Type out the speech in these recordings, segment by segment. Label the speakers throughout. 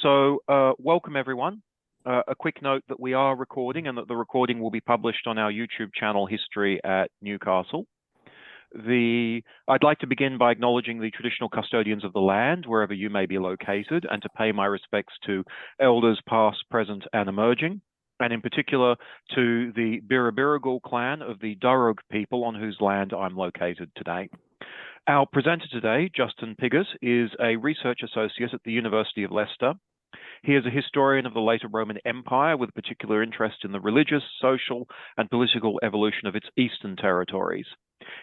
Speaker 1: Welcome everyone. A quick note that we are recording and that the recording will be published on our YouTube channel, History at Newcastle. I'd like to begin by acknowledging the traditional custodians of the land, wherever you may be located, and to pay my respects to elders past, present, and emerging, and in particular to the Birrabirragal clan of the Darug people on whose land I'm located today. Our presenter today, Justin Pigott, is a research associate at the University of Leicester. He is a historian of the later Roman Empire with particular interest in the religious, social, and political evolution of its eastern territories.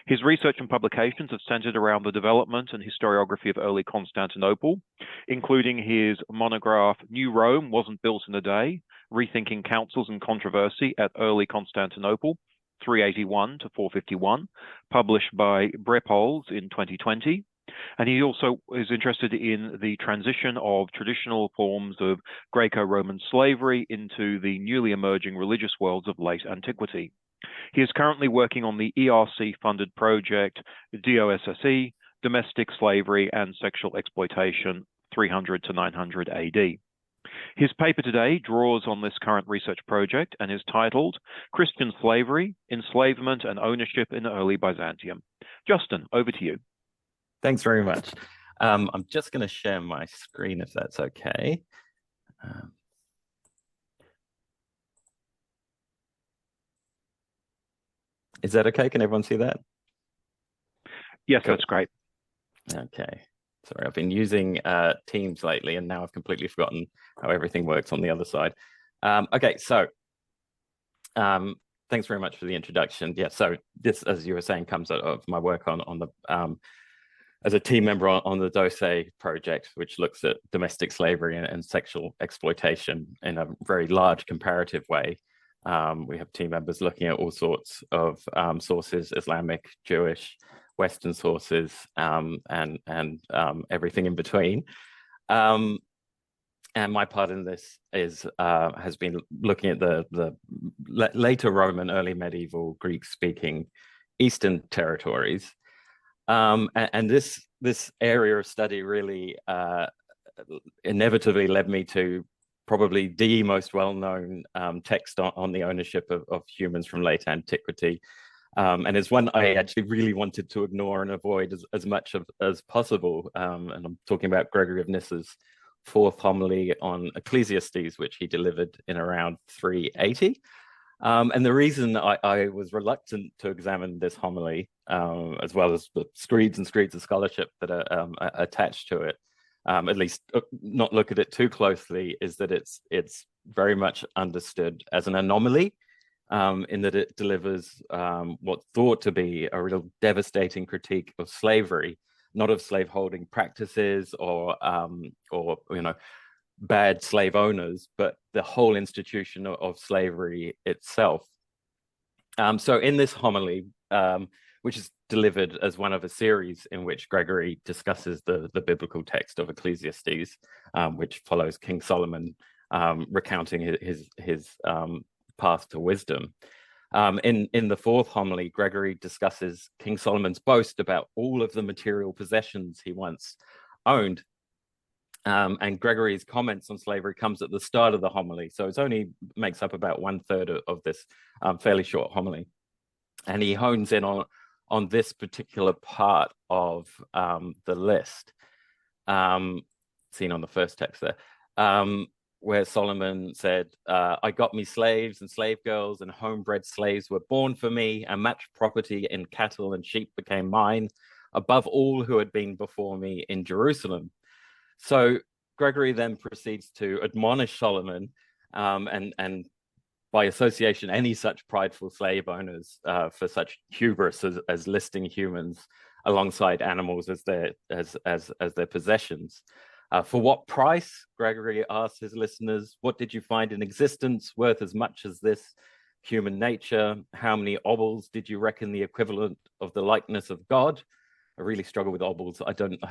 Speaker 1: His research and publications have centered around the development and historiography of early Constantinople, including his monograph, New Rome Wasn't Built in a Day, Rethinking Councils and Controversy at Early Constantinople, 381 to 451, published by Brepols in 2020. And he also is interested in the transition of traditional forms of Greco-Roman slavery into the newly emerging religious worlds of late antiquity. He is currently working on the ERC-funded project DOSSE, Domestic Slavery and Sexual Exploitation, 300 to 900 AD. His paper today draws on this current research project and is titled Christian Slavery, Enslavement and Ownership in Early Byzantium. Justin, over to you.
Speaker 2: Thanks very much. I'm just going to share my screen if that's okay. Is that okay? Can everyone see that?
Speaker 1: Yes,
Speaker 2: cool.
Speaker 1: That's great.
Speaker 2: Okay. Sorry, I've been using Teams lately, and now I've completely forgotten how everything works on the other side. Okay, so thanks very much for the introduction. Yeah, so this, as you were saying, comes out of my work on the as a team member on the DOSSE project, which looks at domestic slavery and sexual exploitation in a very large comparative way. We have team members looking at all sorts of sources, Islamic, Jewish, Western sources, and everything in between. And my part in this has been looking at the later Roman, early medieval Greek-speaking Eastern territories. And this area of study really inevitably led me to probably the most well-known text on the ownership of humans from late antiquity. And it's one I actually really wanted to ignore and avoid as much as possible. And I'm talking about Gregory of Nyssa's fourth homily on Ecclesiastes, which he delivered in around 380. And the reason I was reluctant to examine this homily, as well as the screeds and screeds of scholarship that are attached to it, at least not look at it too closely, is that it's very much understood as an anomaly, in that it delivers what's thought to be a real devastating critique of slavery, not of slaveholding practices or bad slave owners, but the whole institution of slavery itself. So in this homily, which is delivered as one of a series in which Gregory discusses the biblical text of Ecclesiastes, which follows King Solomon recounting his path to wisdom. In the fourth homily, Gregory discusses King Solomon's boast about all of the material possessions he once owned. And Gregory's comments on slavery comes at the start of the homily, so it only makes up about 1/3 of this fairly short homily. And he hones in on this particular part of the list, seen on the first text there, where Solomon said, I got me slaves and slave girls, and homebred slaves were born for me, and much property in cattle and sheep became mine, above all who had been before me in Jerusalem. So Gregory then proceeds to admonish Solomon, and by association, any such prideful slave owners for such hubris as listing humans alongside animals as their possessions. For what price, Gregory asks his listeners, what did you find in existence worth as much as this human nature? How many obols did you reckon the equivalent of the likeness of God? I really struggle with obols.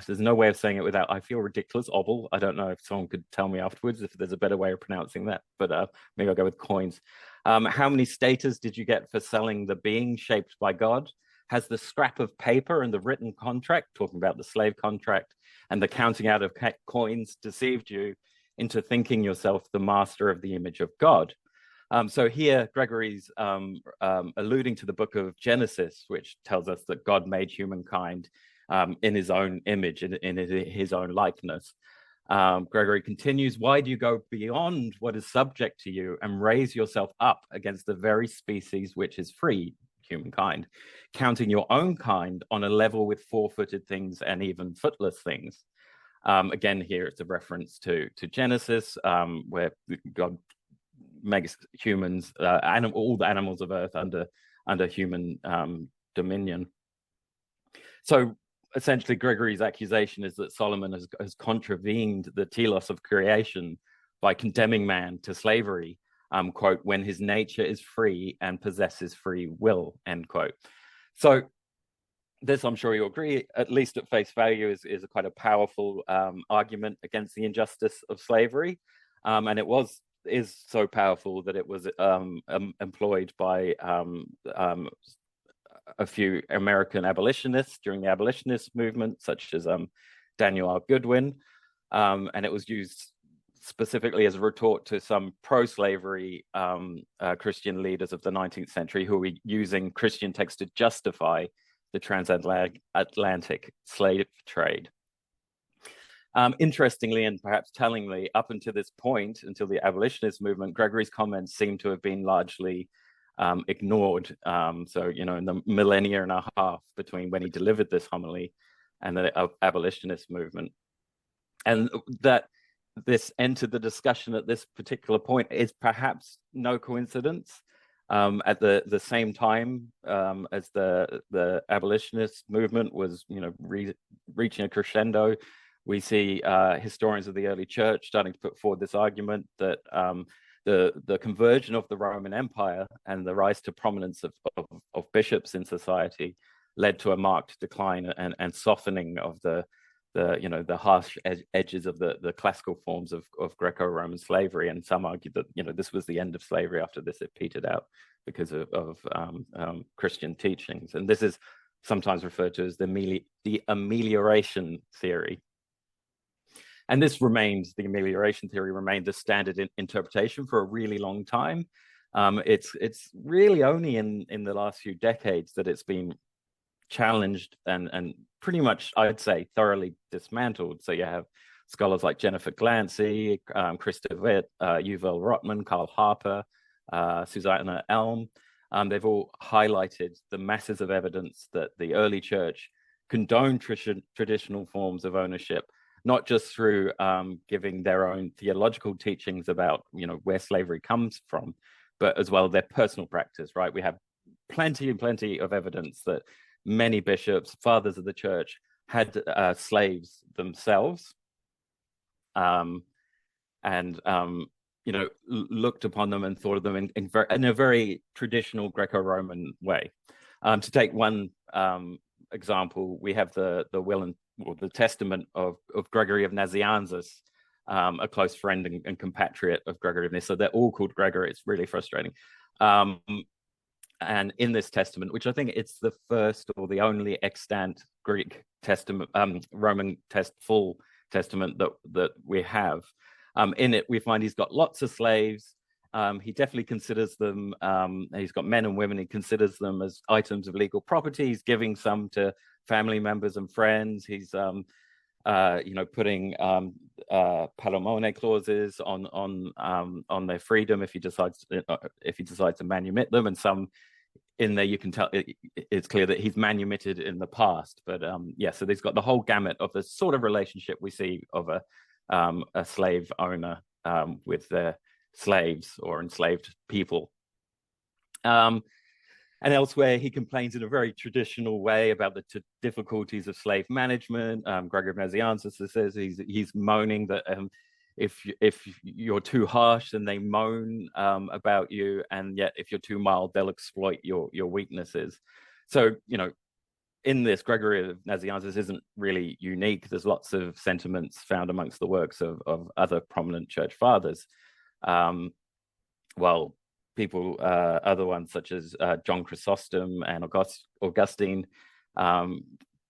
Speaker 2: There's no way of saying it without, I feel ridiculous, obol. I don't know if someone could tell me afterwards if there's a better way of pronouncing that, but maybe I'll go with coins. How many status did you get for selling the being shaped by God? Has the scrap of paper and the written contract, talking about the slave contract, and the counting out of coins deceived you? into thinking yourself the master of the image of God. So here, Gregory's alluding to the book of Genesis, which tells us that God made humankind in his own image, in his own likeness. Gregory continues, why do you go beyond what is subject to you and raise yourself up against the very species which is free, humankind, counting your own kind on a level with four-footed things and even footless things? Again, here it's a reference to Genesis, where God makes humans, all the animals of earth under human dominion. So essentially, Gregory's accusation is that Solomon has contravened the telos of creation by condemning man to slavery, quote, when his nature is free and possesses free will, end quote. So this, I'm sure you'll agree, at least at face value, is a quite a powerful argument against the injustice of slavery. And is so powerful that it was employed by a few American abolitionists during the abolitionist movement, such as Daniel R. Goodwin. And it was used specifically as a retort to some pro-slavery Christian leaders of the 19th century who were using Christian texts to justify the transatlantic slave trade. Interestingly, and perhaps tellingly, up until this point, until the abolitionist movement, Gregory's comments seem to have been largely ignored. So, in the millennia and a half between when he delivered this homily and the abolitionist movement. And that this entered the discussion at this particular point is perhaps no coincidence. At the same time as the abolitionist movement was, reaching a crescendo, we see historians of the early church starting to put forward this argument that the conversion of the Roman Empire and the rise to prominence of bishops in society led to a marked decline and softening of the harsh edges of the classical forms of Greco-Roman slavery. And some argue that this was the end of slavery. After this, it petered out because of Christian teachings. And this is sometimes referred to as the amelioration theory. And the amelioration theory remained the standard interpretation for a really long time. It's really only in the last few decades that it's been challenged and pretty much, I'd say, thoroughly dismantled. So you have scholars like Jennifer Glancy, Krista Witt, Yuval Rotman, Karl Harper, Susanna Elm. They've all highlighted the masses of evidence that the early church condoned traditional forms of ownership, not just through giving their own theological teachings about where slavery comes from, but as well their personal practice, right? We have plenty of evidence that many bishops, fathers of the church, had slaves themselves, and looked upon them and thought of them in a very traditional Greco-Roman way. To take one example, we have the will or the testament of Gregory of Nazianzus, a close friend and compatriot of Gregory of Nyssa. So they're all called Gregory. It's really frustrating. And in this testament, which I think it's the first or the only extant Greek testament, Roman full testament that we have, in it we find he's got lots of slaves. He definitely considers them, he's got men and women, he considers them as items of legal property. He's giving some to family members and friends. He's putting palamone clauses on their freedom if he decides to manumit them, and some in there you can tell it's clear that he's manumitted in the past. But so he's got the whole gamut of the sort of relationship we see of a slave owner with their slaves or enslaved people. And elsewhere, he complains in a very traditional way about the difficulties of slave management. Gregory of Nazianzus says he's moaning that if you're too harsh, then they moan about you, and yet if you're too mild, they'll exploit your weaknesses. So, in this, Gregory of Nazianzus isn't really unique. There's lots of sentiments found amongst the works of other prominent church fathers. Other ones such as John Chrysostom and Augustine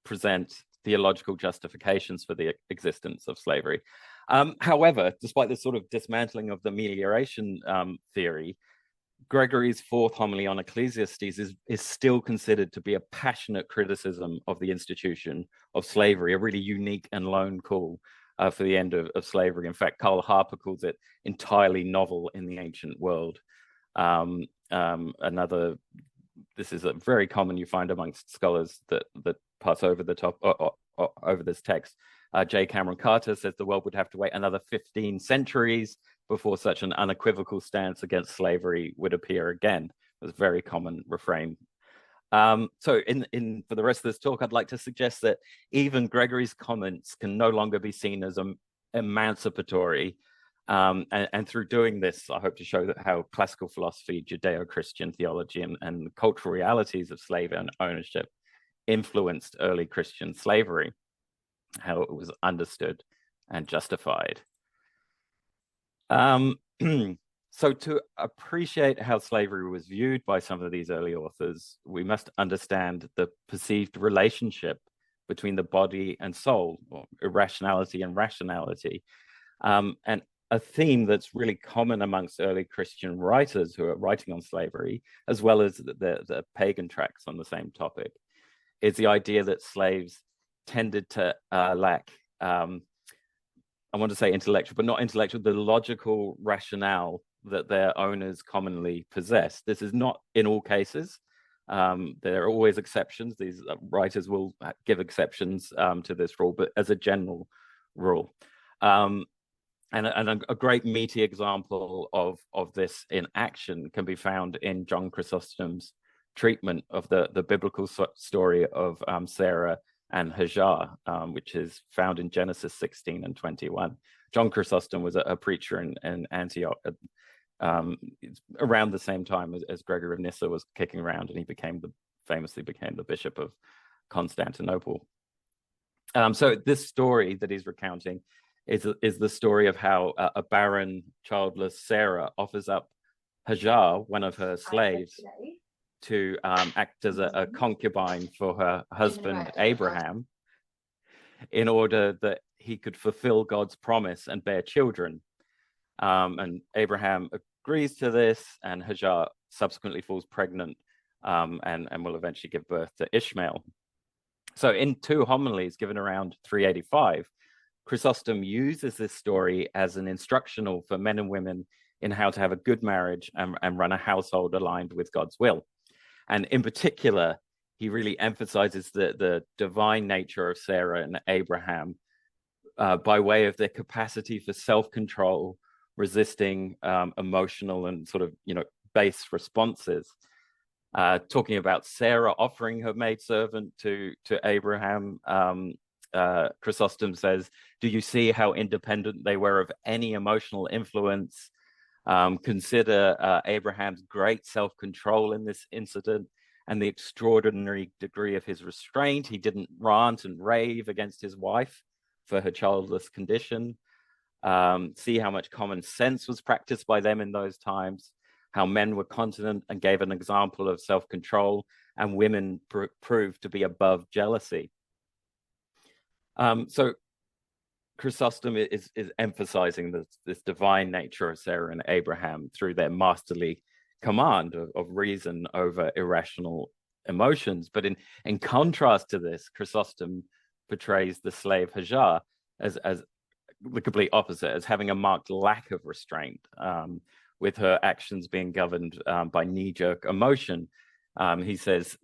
Speaker 2: present theological justifications for the existence of slavery. However, despite this sort of dismantling of the melioration theory, Gregory's fourth homily on Ecclesiastes is still considered to be a passionate criticism of the institution of slavery, a really unique and lone call for the end of slavery. In fact, Karl Harper calls it entirely novel in the ancient world. This is a very common, you find amongst scholars that pass over the top or over this text. J. Cameron Carter says the world would have to wait another 15 centuries before such an unequivocal stance against slavery would appear again. It was a very common refrain. So for the rest of this talk, I'd like to suggest that even Gregory's comments can no longer be seen as emancipatory. And through doing this, I hope to show that how classical philosophy, Judeo-Christian theology, and the cultural realities of slave ownership influenced early Christian slavery, how it was understood and justified. So to appreciate how slavery was viewed by some of these early authors, we must understand the perceived relationship between the body and soul, or irrationality and rationality. And a theme that's really common amongst early Christian writers who are writing on slavery, as well as the pagan tracts on the same topic, is the idea that slaves tended to lack, I want to say intellectual, but not intellectual, the logical rationale that their owners commonly possess. This is not in all cases. There are always exceptions. These writers will give exceptions to this rule, but as a general rule. And a great meaty example of this in action can be found in John Chrysostom's treatment of the biblical story of Sarah and Hagar, which is found in Genesis 16 and 21. John Chrysostom was a preacher in Antioch around the same time as Gregory of Nyssa was kicking around, and he famously became the Bishop of Constantinople. So this story that he's recounting is the story of how a barren, childless Sarah offers up Hagar, one of her slaves, to act as a concubine for her husband Abraham, in order that he could fulfill God's promise and bear children. And Abraham agrees to this, and Hagar subsequently falls pregnant and will eventually give birth to Ishmael. So in two homilies given around 385, Chrysostom uses this story as an instructional for men and women in how to have a good marriage and run a household aligned with God's will. And in particular, he really emphasizes the divine nature of Sarah and Abraham by way of their capacity for self-control, resisting emotional and sort of, base responses. Talking about Sarah offering her maidservant to Abraham, Chrysostom says, "Do you see how independent they were of any emotional influence? Consider Abraham's great self-control in this incident and the extraordinary degree of his restraint. He didn't rant and rave against his wife for her childless condition. See how much common sense was practiced by them in those times, how men were continent and gave an example of self-control, and women proved to be above jealousy." So Chrysostom is emphasizing this divine nature of Sarah and Abraham through their masterly command of reason over irrational emotions. But in contrast to this, Chrysostom portrays the slave Hagar as the complete opposite, as having a marked lack of restraint, with her actions being governed by knee-jerk emotion. He says,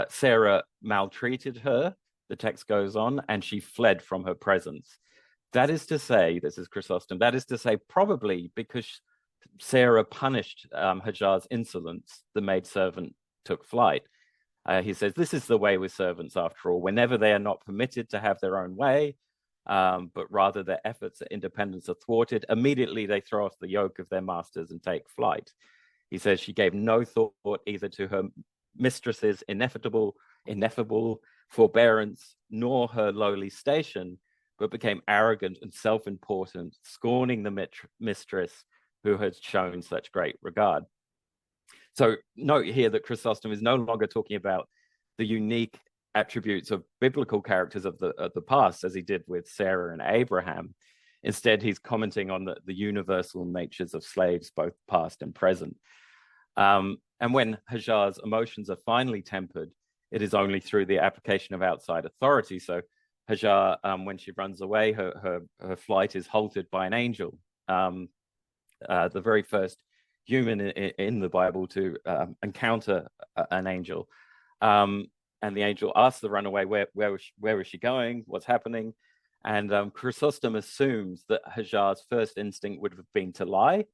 Speaker 2: Sarah maltreated her, the text goes on, and she fled from her presence. That is to say, this is Chrysostom, that is to say, probably because Sarah punished Hagar's insolence, the maidservant took flight. He says, this is the way with servants after all. Whenever they are not permitted to have their own way, but rather their efforts at independence are thwarted, immediately they throw off the yoke of their masters and take flight. He says she gave no thought either to her mistress's ineffable forbearance, nor her lowly station, but became arrogant and self-important, scorning the mistress who had shown such great regard. So note here that Chrysostom is no longer talking about the unique attributes of biblical characters of the past, as he did with Sarah and Abraham. Instead, he's commenting on the universal natures of slaves, both past and present. And when Hajar's emotions are finally tempered, it is only through the application of outside authority. So Hajar, when she runs away, her flight is halted by an angel, the very first human in the Bible to encounter an angel. And the angel asks the runaway, where is she going? What's happening? And Chrysostom assumes that Hajar's first instinct would have been to lie.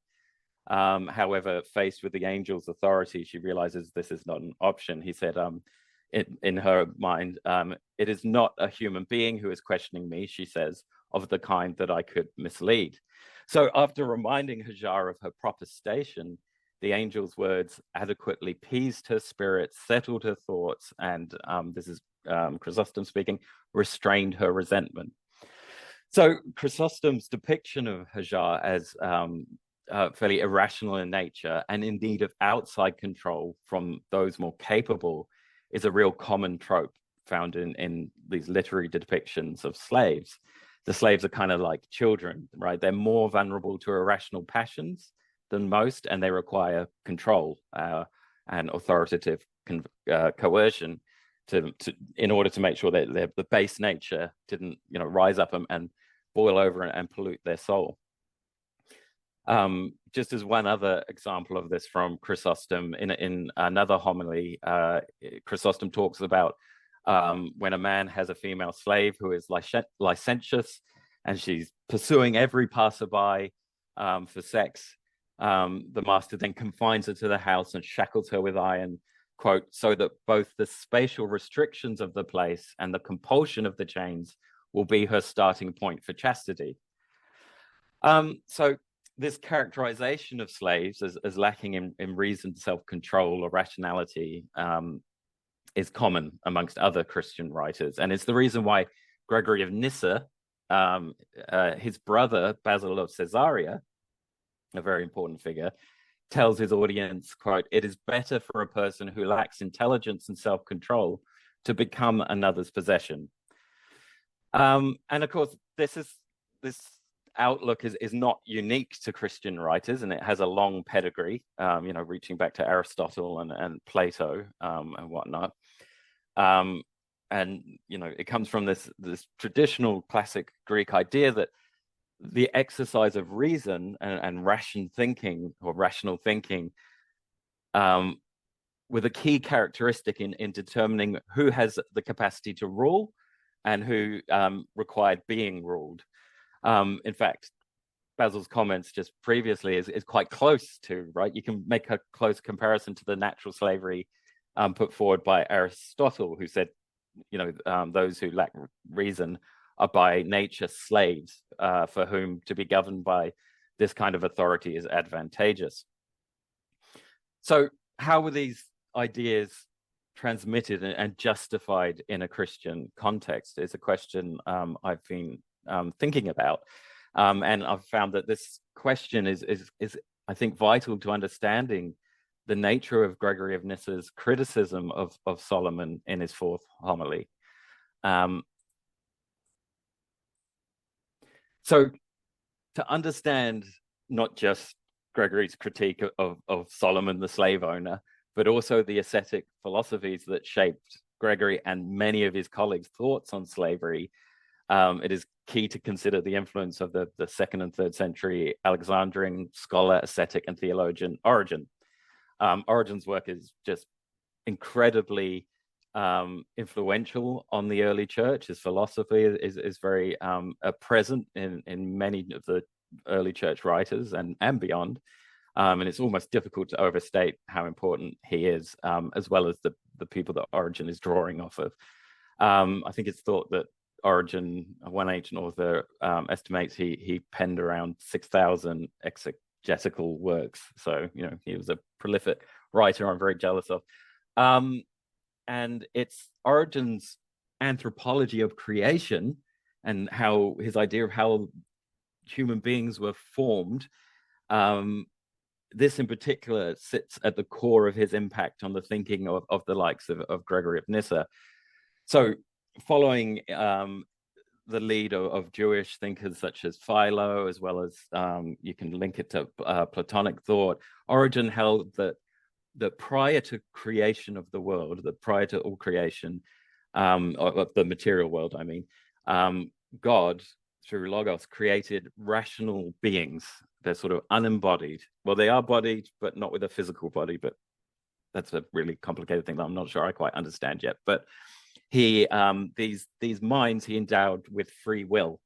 Speaker 2: However, faced with the angel's authority, she realizes this is not an option. He said, in her mind, it is not a human being who is questioning me, she says, of the kind that I could mislead. So after reminding Hajar of her proper station, the angel's words adequately appeased her spirit, settled her thoughts, and this is Chrysostom speaking, restrained her resentment. So Chrysostom's depiction of Hajar as fairly irrational in nature and in need of outside control from those more capable is a real common trope found in these literary depictions of slaves. The slaves are kind of like children, right? They're more vulnerable to irrational passions than most, and they require control and authoritative coercion in order to make sure that the base nature didn't, rise up and boil over and pollute their soul. Just as one other example of this from Chrysostom, in another homily, Chrysostom talks about when a man has a female slave who is licentious and she's pursuing every passerby for sex, the master then confines her to the house and shackles her with iron, quote, so that both the spatial restrictions of the place and the compulsion of the chains will be her starting point for chastity. So this characterization of slaves as lacking in reason, self-control, or rationality is common amongst other Christian writers. And it's the reason why Gregory of Nyssa, his brother, Basil of Caesarea, a very important figure, tells his audience, quote, it is better for a person who lacks intelligence and self-control to become another's possession. And of course, this outlook is not unique to Christian writers, and it has a long pedigree, reaching back to Aristotle and Plato and whatnot. And it comes from this traditional classic Greek idea that the exercise of reason and rational thinking with a key characteristic in determining who has the capacity to rule and who required being ruled. In fact, Basil's comments just previously is quite close to, right? You can make a close comparison to the natural slavery put forward by Aristotle, who said, those who lack reason are by nature slaves, for whom to be governed by this kind of authority is advantageous. So how were these ideas transmitted and justified in a Christian context is a question I've been thinking about. And I've found that this question is I think, vital to understanding the nature of Gregory of Nyssa's criticism of Solomon in his fourth homily. So to understand not just Gregory's critique of Solomon, the slave owner, but also the ascetic philosophies that shaped Gregory and many of his colleagues' thoughts on slavery, it is key to consider the influence of the 2nd and 3rd century Alexandrian scholar, ascetic, and theologian Origen. Origen's work is just incredibly influential on the early church. His philosophy is very present in many of the early church writers and beyond. And it's almost difficult to overstate how important he is, as well as the people that Origen is drawing off of. I think it's thought that Origen, one ancient author, estimates he penned around 6,000 exegetical works. So, he was a prolific writer I'm very jealous of. And it's Origen's anthropology of creation and how his idea of how human beings were formed. This in particular sits at the core of his impact on the thinking of the likes of Gregory of Nyssa. So following the lead of Jewish thinkers such as Philo, as well as you can link it to Platonic thought. Origen held that prior to creation of the world, that prior to all creation of the material world, I mean, God, through Logos, created rational beings. They're sort of unembodied. Well, they are bodied, but not with a physical body. But that's a really complicated thing that I'm not sure I quite understand yet. But he, these minds he endowed with free will.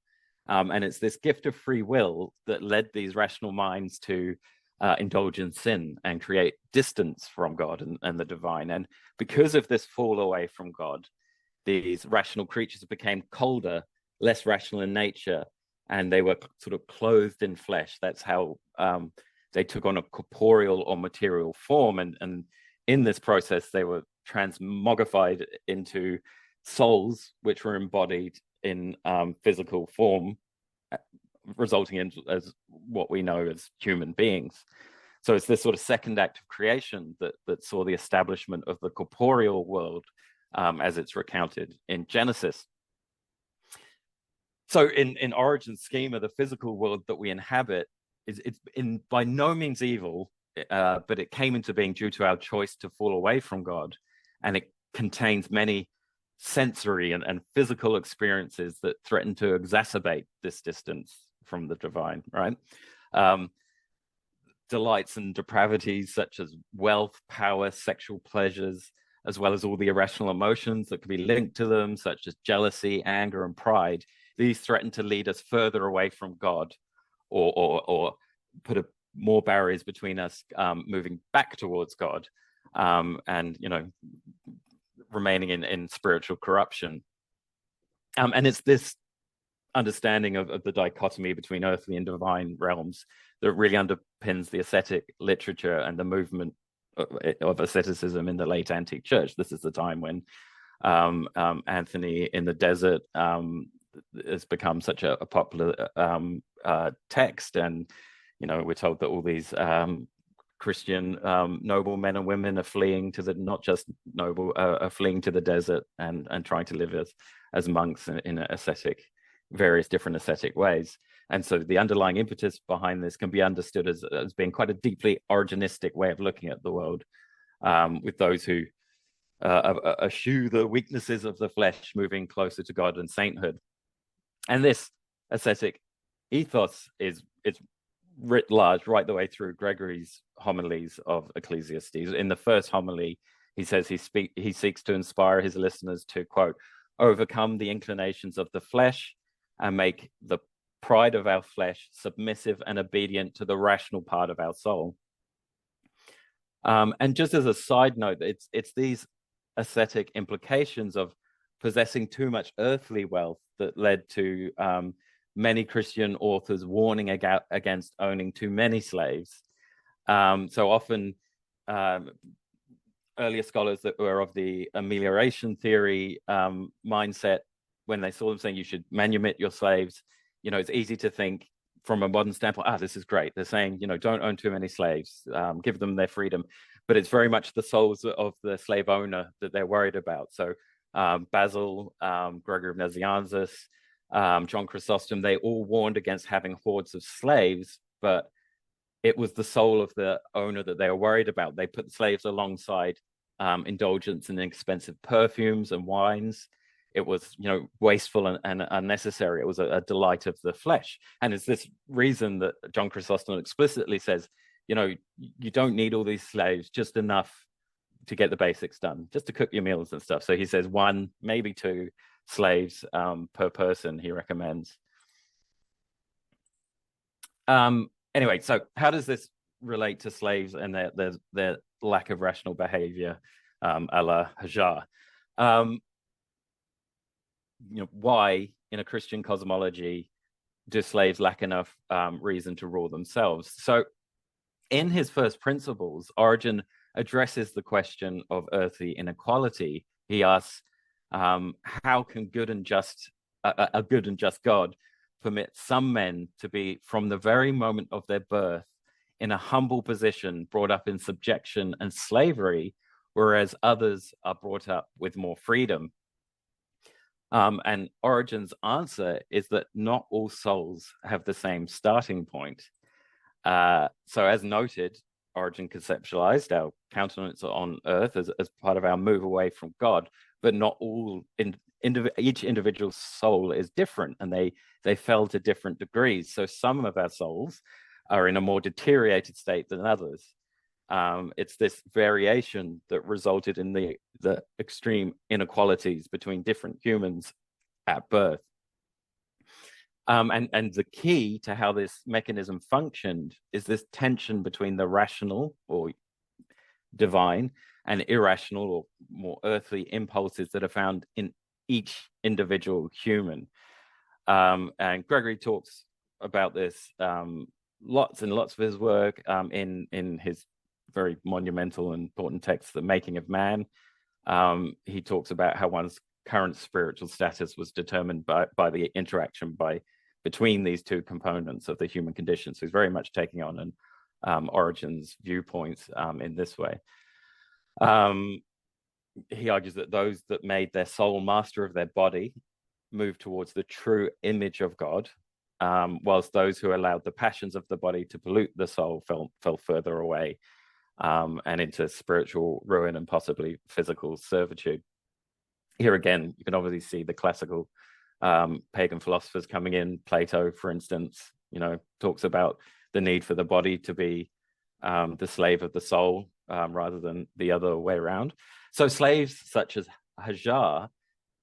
Speaker 2: And it's this gift of free will that led these rational minds to indulge in sin and create distance from God and the divine. And because of this fall away from God, these rational creatures became colder, less rational in nature, and they were sort of clothed in flesh. That's how they took on a corporeal or material form. And in this process, they were transmogrified into souls, which were embodied in physical form, resulting in as what we know as human beings. So it's this sort of second act of creation that saw the establishment of the corporeal world as it's recounted in Genesis. So in Origen's schema, the physical world that we inhabit it's by no means evil, but it came into being due to our choice to fall away from God, and it contains many sensory and physical experiences that threaten to exacerbate this distance from the divine, right? Delights and depravities such as wealth, power, sexual pleasures, as well as all the irrational emotions that can be linked to them, such as jealousy, anger, and pride. These threaten to lead us further away from God, or put more barriers between us moving back towards God, and remaining in spiritual corruption. And it's this understanding of the dichotomy between earthly and divine realms that really underpins the ascetic literature and the movement of asceticism in the late antique church. This is the time when Anthony in the Desert has become such a popular text, and we're told that all these Christian noble men and women are fleeing to the, not just noble, are fleeing to the desert and trying to live as monks in ascetic, various different ascetic ways. And so the underlying impetus behind this can be understood as being quite a deeply Origenistic way of looking at the world, with those who eschew the weaknesses of the flesh, moving closer to God and sainthood. And this ascetic ethos is writ large right the way through Gregory's homilies of Ecclesiastes. In the first homily, he says he seeks to inspire his listeners to, quote, overcome the inclinations of the flesh and make the pride of our flesh submissive and obedient to the rational part of our soul. And just as a side note, it's these ascetic implications of possessing too much earthly wealth that led to many Christian authors warning against owning too many slaves. So often earlier scholars that were of the amelioration theory mindset, when they saw them saying you should manumit your slaves, it's easy to think from a modern standpoint, this is great. They're saying, don't own too many slaves, give them their freedom. But it's very much the souls of the slave owner that they're worried about. So Basil, Gregory of Nazianzus, John Chrysostom, they all warned against having hordes of slaves, but it was the soul of the owner that they were worried about. They put slaves alongside indulgence in expensive perfumes and wines. It was, wasteful and unnecessary. It was a delight of the flesh. And it's this reason that John Chrysostom explicitly says, you don't need all these slaves, just enough to get the basics done, just to cook your meals and stuff. So he says 1, maybe 2 slaves per person, he recommends. Anyway, so how does this relate to slaves and their lack of rational behavior, a la Hajar? Why in a Christian cosmology do slaves lack enough reason to rule themselves? So in his first principles, Origen addresses the question of earthly inequality. He asks, how can good and just a good and just God permit some men to be, from the very moment of their birth, in a humble position, brought up in subjection and slavery, whereas others are brought up with more freedom? And Origen's answer is that not all souls have the same starting point. So as noted, Origen conceptualized our countenance on earth as part of our move away from God, but not all, each individual soul is different, and they fell to different degrees. So some of our souls are in a more deteriorated state than others. It's this variation that resulted in the extreme inequalities between different humans at birth. And the key to how this mechanism functioned is this tension between the rational or divine and irrational or more earthly impulses that are found in each individual human. And Gregory talks about this lots and lots of his work in his very monumental and important text, The Making of Man. He talks about how one's current spiritual status was determined by the interaction between these two components of the human condition. So he's very much taking on Origen's viewpoints in this way. He argues that those that made their soul master of their body moved towards the true image of God, whilst those who allowed the passions of the body to pollute the soul fell further away and into spiritual ruin and possibly physical servitude. Here again, you can obviously see the classical pagan philosophers coming in. Plato, for instance, talks about the need for the body to be the slave of the soul rather than the other way around. So slaves such as Hajar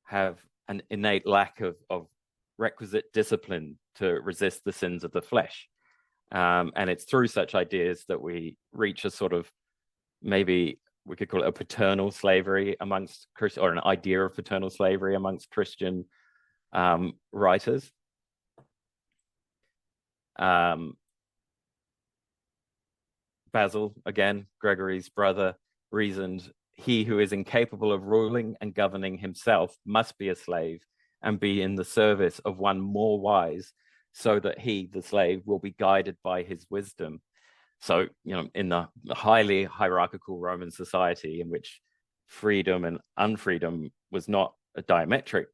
Speaker 2: have an innate lack of requisite discipline to resist the sins of the flesh. And it's through such ideas that we reach a sort of, maybe we could call it a paternal slavery amongst Christian, or an idea of paternal slavery amongst Christian writers. Basil, again, Gregory's brother, reasoned, he who is incapable of ruling and governing himself must be a slave and be in the service of one more wise, so that he, the slave, will be guided by his wisdom. So, in the highly hierarchical Roman society in which freedom and unfreedom was not a diametric,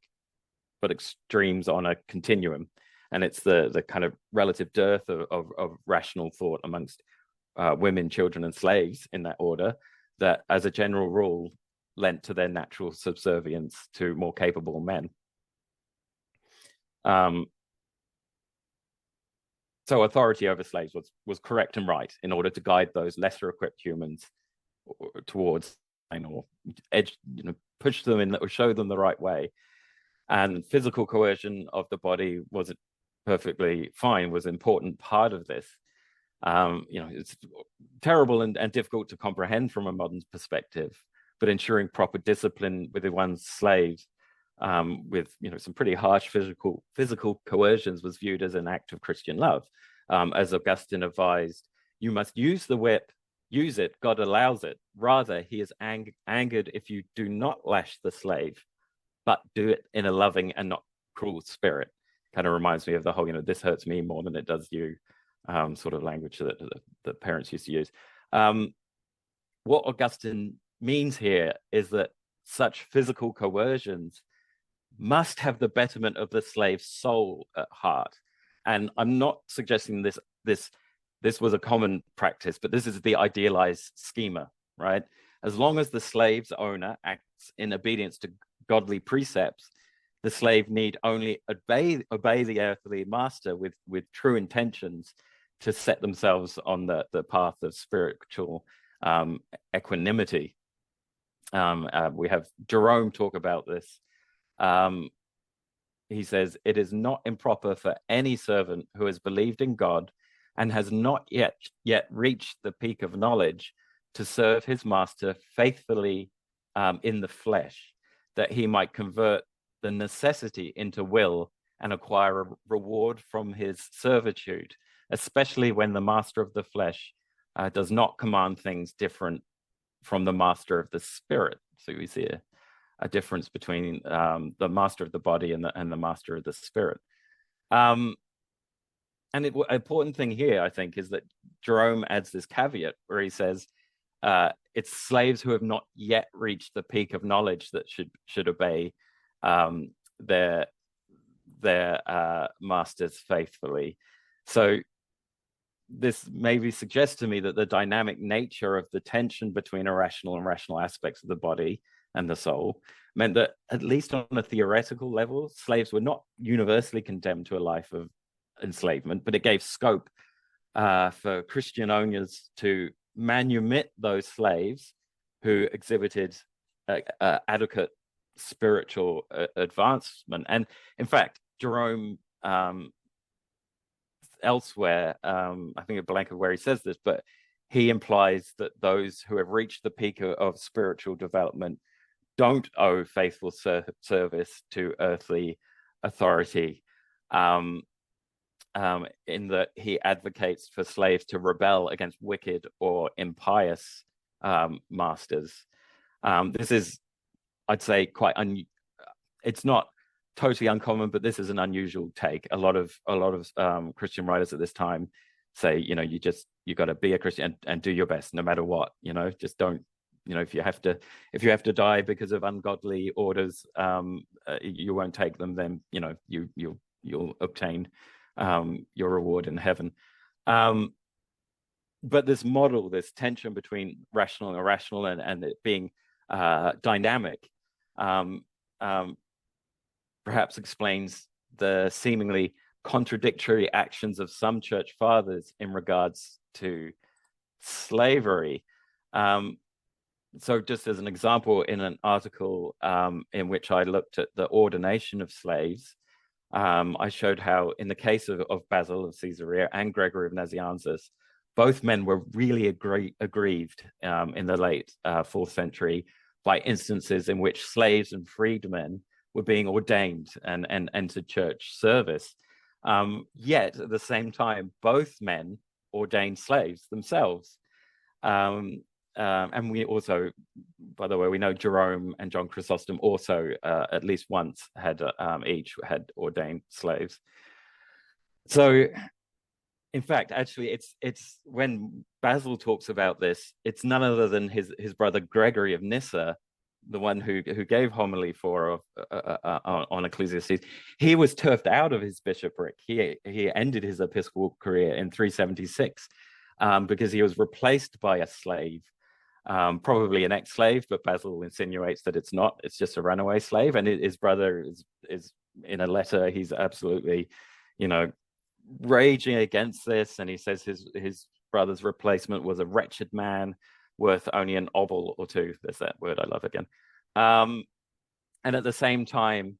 Speaker 2: but extremes on a continuum. And it's the kind of relative dearth of rational thought amongst women, children, and slaves in that order that, as a general rule, lent to their natural subservience to more capable men. So authority over slaves was correct and right in order to guide those lesser equipped humans towards, or push them in, or show them the right way. And physical coercion of the body wasn't perfectly fine, was an important part of this. It's terrible and difficult to comprehend from a modern perspective, but ensuring proper discipline with one's slaves with some pretty harsh physical coercions was viewed as an act of Christian love. As Augustine advised, you must use the whip, use it, God allows it. Rather, he is angered if you do not lash the slave, but do it in a loving and not cruel spirit. Kind of reminds me of the whole, this hurts me more than it does you, sort of language that parents used to use. What Augustine means here is that such physical coercions must have the betterment of the slave's soul at heart. And I'm not suggesting this was a common practice, but this is the idealized schema, right? As long as the slave's owner acts in obedience to godly precepts, the slave need only obey the earthly master with true intentions to set themselves on the path of spiritual equanimity. We have Jerome talk about this. He says, it is not improper for any servant who has believed in God and has not yet reached the peak of knowledge to serve his master faithfully in the flesh, that he might convert the necessity into will and acquire a reward from his servitude, especially when the master of the flesh does not command things different from the master of the spirit. So we see a difference between the master of the body and the master of the spirit. And the important thing here, I think, is that Jerome adds this caveat where he says, it's slaves who have not yet reached the peak of knowledge that should obey their masters faithfully. So this maybe suggests to me that the dynamic nature of the tension between irrational and rational aspects of the body and the soul meant that, at least on a theoretical level, slaves were not universally condemned to a life of enslavement, but it gave scope for Christian owners to manumit those slaves who exhibited adequate spiritual advancement. And in fact, Jerome elsewhere, I think at blank of where he says this, but he implies that those who have reached the peak of spiritual development don't owe faithful service to earthly authority, in that he advocates for slaves to rebel against wicked or impious masters. This is, I'd say, quite it's not totally uncommon, but this is an unusual take. A lot of Christian writers at this time say, you got to be a Christian and do your best no matter what. Just don't. If you have to die because of ungodly orders, you won't take them. Then you'll obtain your reward in heaven. But this model, this tension between rational and irrational, and it being dynamic, perhaps explains the seemingly contradictory actions of some church fathers in regards to slavery. So just as an example, in an article in which I looked at the ordination of slaves, I showed how in the case of Basil of Caesarea and Gregory of Nazianzus, both men were really aggrieved in the late 4th century by instances in which slaves and freedmen were being ordained and entered church service. Yet at the same time, both men ordained slaves themselves. And we also, by the way, we know Jerome and John Chrysostom also at least once each had ordained slaves. So in fact, actually, it's when Basil talks about this, it's none other than his brother Gregory of Nyssa, the one who gave homily on Ecclesiastes. He was turfed out of his bishopric. He ended his episcopal career in 376 because he was replaced by a slave, probably an ex-slave, but Basil insinuates that it's not. It's just a runaway slave. And his brother is in a letter, he's absolutely, raging against this. And he says his brother's replacement was a wretched man worth only an obol or two. There's that word I love again. And at the same time,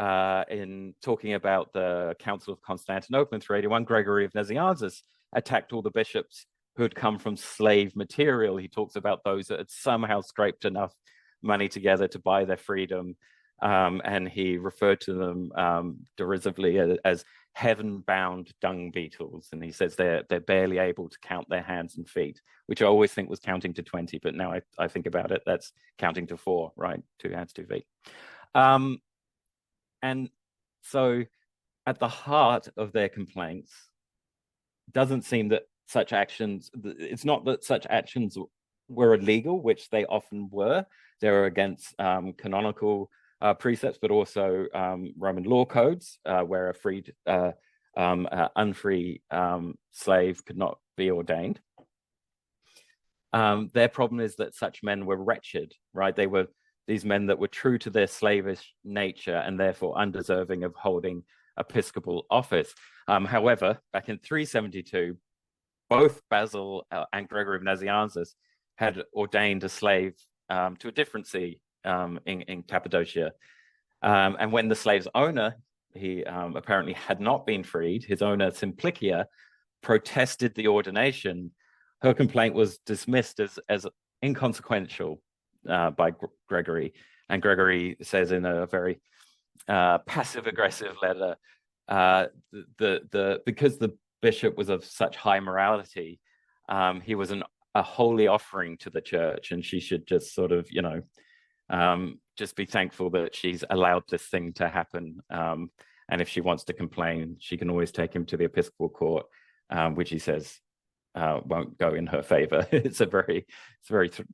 Speaker 2: in talking about the Council of Constantinople in 381, Gregory of Nazianzus attacked all the bishops who had come from slave material. He talks about those that had somehow scraped enough money together to buy their freedom, and he referred to them derisively as heaven-bound dung beetles. And he says they're barely able to count their hands and feet, which I always think was counting to 20, but now I think about it, that's counting to 4, right? 2 hands, 2 feet. And so at the heart of their complaints doesn't seem that such actions, it's not that such actions were illegal, which they often were. They were against canonical precepts, but also Roman law codes, where a freed, unfree slave could not be ordained. Their problem is that such men were wretched, right? They were these men that were true to their slavish nature and therefore undeserving of holding episcopal office. However, back in 372, both Basil and Gregory of Nazianzus had ordained a slave to a different see in Cappadocia. And when the slave's owner, he apparently had not been freed, his owner Simplicia protested the ordination. Her complaint was dismissed as inconsequential by Gregory. And Gregory says in a very passive-aggressive letter, because the bishop was of such high morality, he was a holy offering to the church, and she should just sort of, just be thankful that she's allowed this thing to happen. And if she wants to complain, she can always take him to the episcopal court, which he says won't go in her favor. It's a very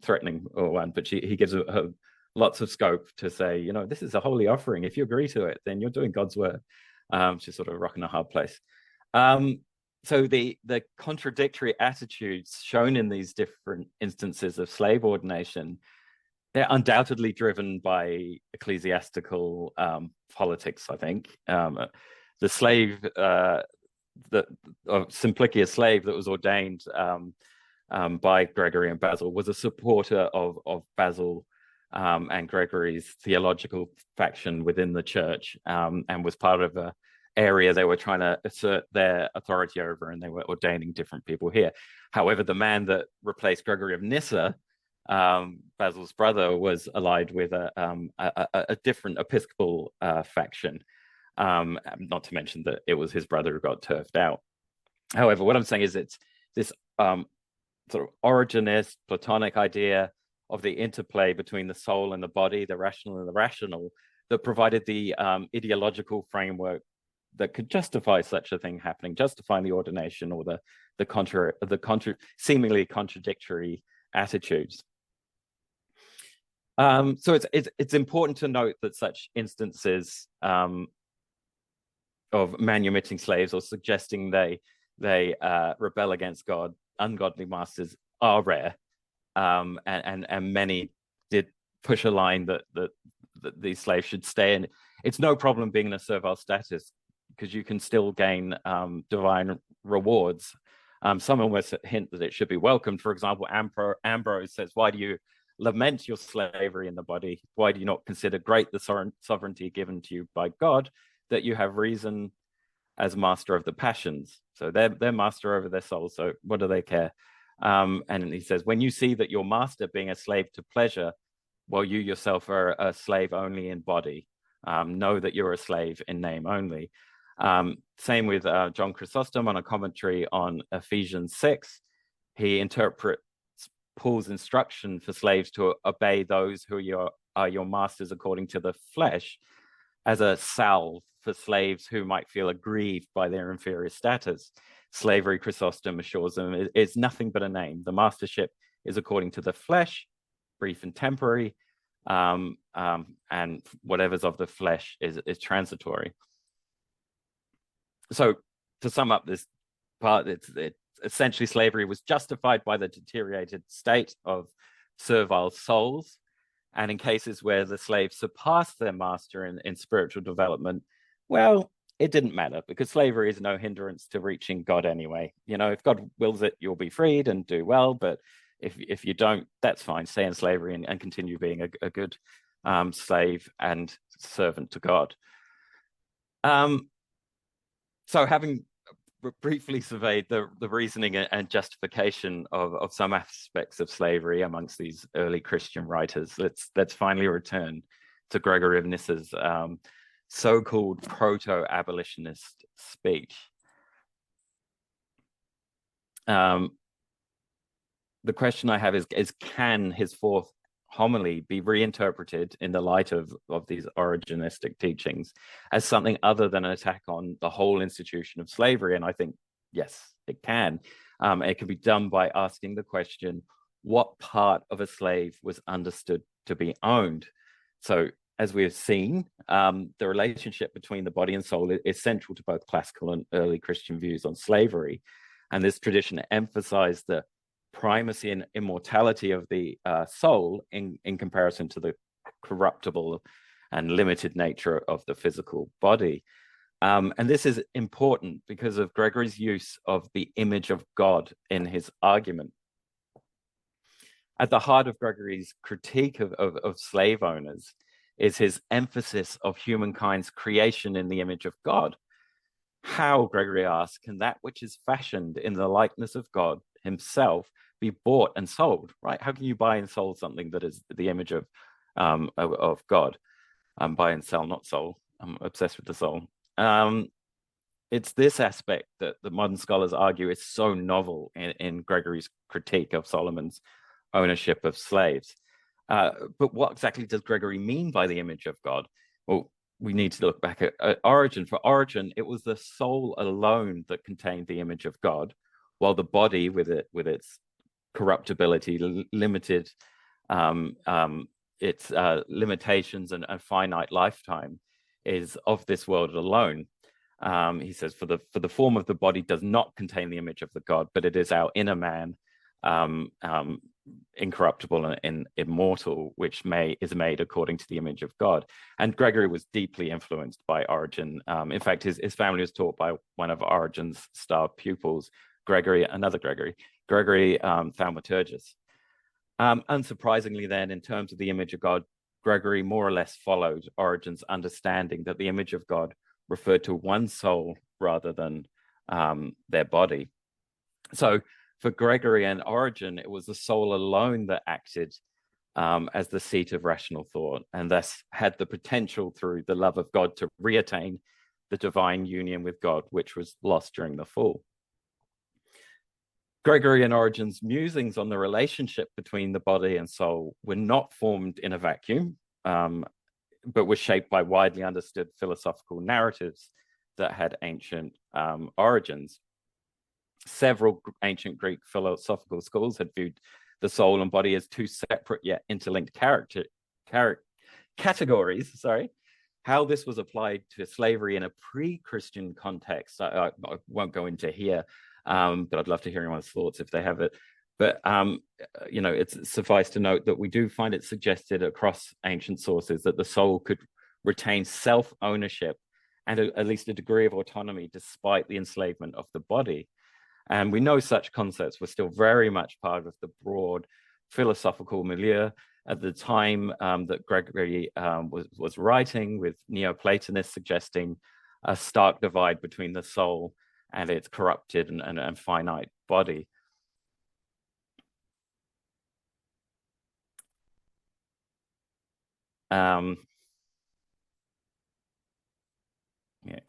Speaker 2: threatening one, but he gives her lots of scope to say, you know, this is a holy offering. If you agree to it, then you're doing God's work. Which is sort of a rock and a hard place. So the contradictory attitudes shown in these different instances of slave ordination, they're undoubtedly driven by ecclesiastical politics, I think. The slave, Simplicius slave that was ordained by Gregory and Basil was a supporter of Basil and Gregory's theological faction within the church, and was part of a area they were trying to assert their authority over, and they were ordaining different people here. However, the man that replaced Gregory of Nyssa, Basil's brother, was allied with a different episcopal faction, not to mention that it was his brother who got turfed out. However, what I'm saying is it's this sort of Origenist, Platonic idea of the interplay between the soul and the body, the rational and the rational, that provided the ideological framework that could justify such a thing happening, justifying the ordination or the seemingly contradictory attitudes. So it's important to note that such instances of manumitting slaves or suggesting they rebel against God, ungodly masters, are rare, and many did push a line that these slaves should stay in. It's no problem being in a servile status, because you can still gain divine rewards. Some almost hint that it should be welcomed. For example, Ambrose says, "Why do you lament your slavery in the body? Why do you not consider great the sovereignty given to you by God, that you have reason as master of the passions?" So they're master over their souls. So what do they care? And he says, "When you see that your master being a slave to pleasure, while you yourself are a slave only in body, know that you're a slave in name only." Same with John Chrysostom on a commentary on Ephesians 6. He interprets Paul's instruction for slaves to obey those who are your masters according to the flesh as a salve for slaves who might feel aggrieved by their inferior status. Slavery, Chrysostom assures them, is nothing but a name. The mastership is according to the flesh, brief and temporary, and whatever's of the flesh is transitory. So to sum up this part, essentially slavery was justified by the deteriorated state of servile souls. And in cases where the slaves surpassed their master in spiritual development, well, it didn't matter, because slavery is no hindrance to reaching God anyway. You know, if God wills it, you'll be freed and do well. But if you don't, that's fine. Stay in slavery and continue being a good slave and servant to God. So having briefly surveyed the reasoning and justification of some aspects of slavery amongst these early Christian writers, let's finally return to Gregory of Nyssa's so-called proto-abolitionist speech. The question I have is can his fourth homily be reinterpreted in the light of these Origenistic teachings as something other than an attack on the whole institution of slavery? And I think, yes, it can. It can be done by asking the question, what part of a slave was understood to be owned? So as we have seen, the relationship between the body and soul is central to both classical and early Christian views on slavery. And this tradition emphasized the primacy and immortality of the soul in comparison to the corruptible and limited nature of the physical body. And this is important because of Gregory's use of the image of God in his argument. At the heart of Gregory's critique of slave owners is his emphasis of humankind's creation in the image of God. How, Gregory asks, can that which is fashioned in the likeness of God himself be bought and sold, right? How can you buy and sell something that is the image of God? Buy and sell, not soul. I'm obsessed with the soul. It's this aspect that the modern scholars argue is so novel in Gregory's critique of Solomon's ownership of slaves. But what exactly does Gregory mean by the image of God? Well, we need to look back at Origen. For Origen, it was the soul alone that contained the image of God, while the body, with its corruptibility, limited its limitations and finite lifetime is of this world alone. He says, for the form of the body does not contain the image of the God, but it is our inner man, incorruptible and immortal, which is made according to the image of God. And Gregory was deeply influenced by Origen. In fact, his family was taught by one of Origen's star pupils, another Gregory Thaumaturgus. Unsurprisingly then, in terms of the image of God, Gregory more or less followed Origen's understanding that the image of God referred to one soul rather than their body. So for Gregory and Origen, it was the soul alone that acted as the seat of rational thought, and thus had the potential through the love of God to reattain the divine union with God, which was lost during the fall. Gregory and Origen's musings on the relationship between the body and soul were not formed in a vacuum, but were shaped by widely understood philosophical narratives that had ancient origins. Several ancient Greek philosophical schools had viewed the soul and body as two separate yet interlinked categories. How this was applied to slavery in a pre-Christian context, I won't go into here, but I'd love to hear anyone's thoughts if they have it. But, it's suffice to note that we do find it suggested across ancient sources that the soul could retain self-ownership and at least a degree of autonomy despite the enslavement of the body. And we know such concepts were still very much part of the broad philosophical milieu at the time that Gregory was writing, with Neoplatonists suggesting a stark divide between the soul and its corrupted and finite body.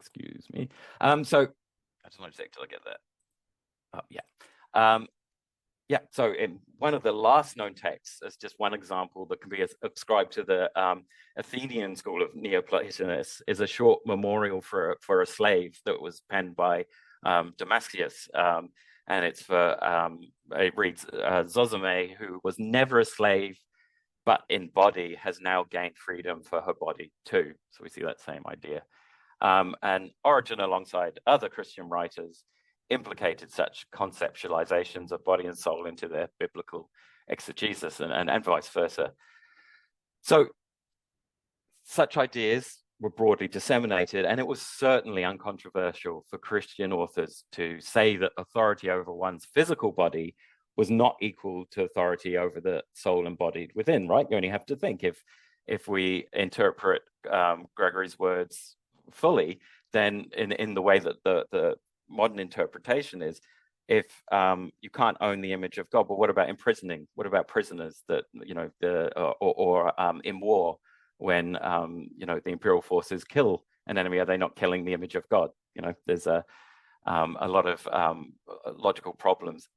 Speaker 2: Excuse me. So I just want to check till I get that. So in one of the last known texts, as just one example that can be ascribed to the Athenian school of Neoplatonists, is a short memorial for a slave that was penned by Damascius, and it's for it reads, Zosime, who was never a slave but in body, has now gained freedom for her body too. So we see that same idea. And Origen, alongside other Christian writers, implicated such conceptualizations of body and soul into their biblical exegesis, and vice versa. So such ideas were broadly disseminated, and it was certainly uncontroversial for Christian authors to say that authority over one's physical body was not equal to authority over the soul embodied within, right? You only have to think, if we interpret Gregory's words fully, then in the way that the modern interpretation is, if you can't own the image of God, but what about imprisoning? What about prisoners that, or in war, when the imperial forces kill an enemy, are they not killing the image of God? There's a lot of logical problems,